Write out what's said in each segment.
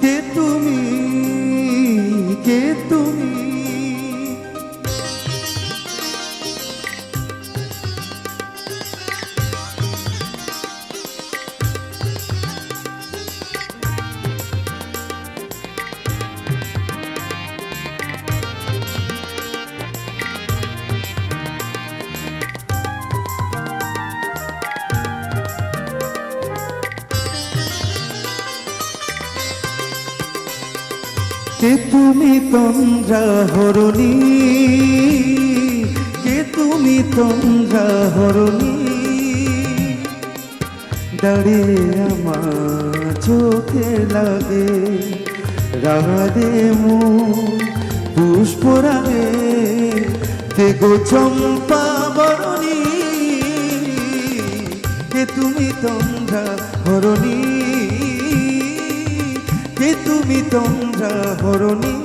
কে তুমি, কে তুমি? কে তুমি তন্দ্রা হরণী, কে তুমি তন্দ্রা হরণী? দাঁড়িয়ে আমার চোখে লাগে রাধে মুখ পুষ্পরাগে। কে গো চম্পা বরণী, কে তুমি তন্দ্রা হরণী, কে তুমি তন্দ্রা হরণী?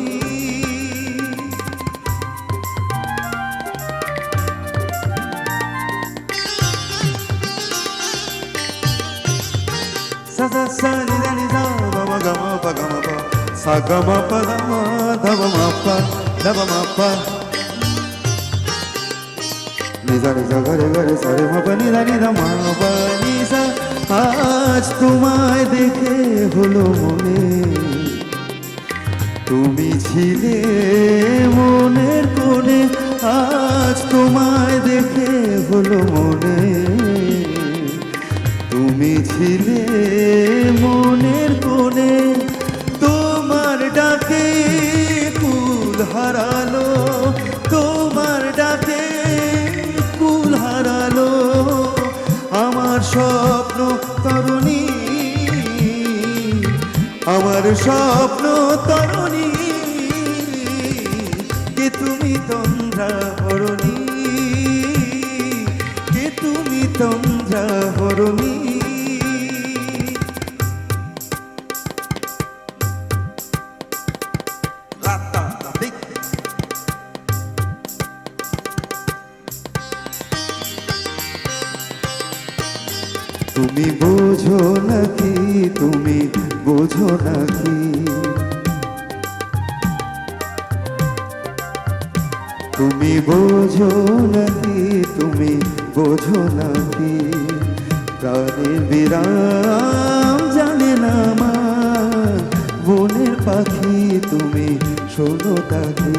সা সা সা নি দা নি দা মা মা গা মা পা গা মা পা সা গা মা পা গা মা ধা মা মা পা ধা মা মা পা নি দা গা রে গা রে সা রে মা পা নি দা মা পা নি সা। আজ তোমায় দেখে হলো মনে, তুমি ছিলে মনের কোণে। আজ তোমায় দেখে হলো মনে, তুমি ছিলে মনের কোণে। তোমার ডাকে কুল হারালো, তোমার ডাকে কুল হারালো আমার স্বপ্ন তরুণী, আমার স্বপ্ন তরুণী। কে তুমি তন্দ্রা হরণী, কে তুমি তন্দ্রা হরণী? তুমি বোঝো নাকি, তুমি বোঝো নাকি, তুমি বোঝো নাকি, তুমি বোঝো নাকি? প্রাণের বিরাম জানে না আমার বনের পাখি, তুমি শোনো তাকি।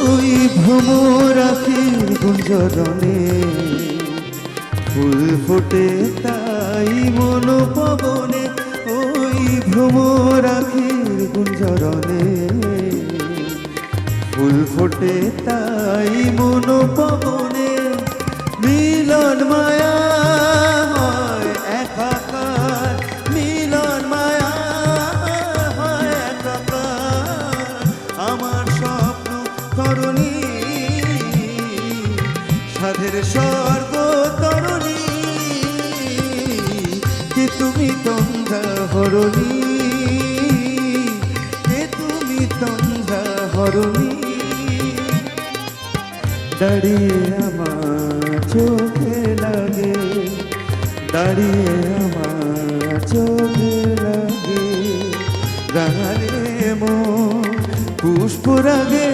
ওই ভ্রমর আখির গুঞ্জরণে ফুল ফোটে তাই মন পবনে। ওই ভ্রমর আখির গুঞ্জরণে ফুল ফোটে তাই মন পবনে। মিলন মায়া হয় একাকার, মিলন মায়া হয় একাকার আমার স্বপ্ন তরুণী, সাধের স্বর্গ তরুণী। কে তুমি তন্দ্রা হরণী, কে তুমি তন্দ্রা হরণী? দাঁড়িয়ে আমার চোখে লাগে, দাঁড়িয়ে আমার চোখে লাগে রাঙালে মন পুষ্পরাগে।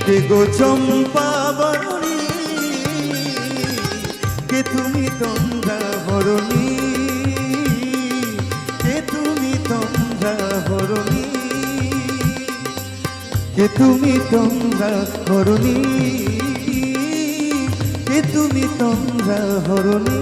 কে গো চম্পা বরণী, কে তুমি তন্দ্রা হরণী, কে তুমি তন্দ্রা হরণী? কে তুমি তন্দ্রা হরণী, কে তুমি তন্দ্রা হরণী?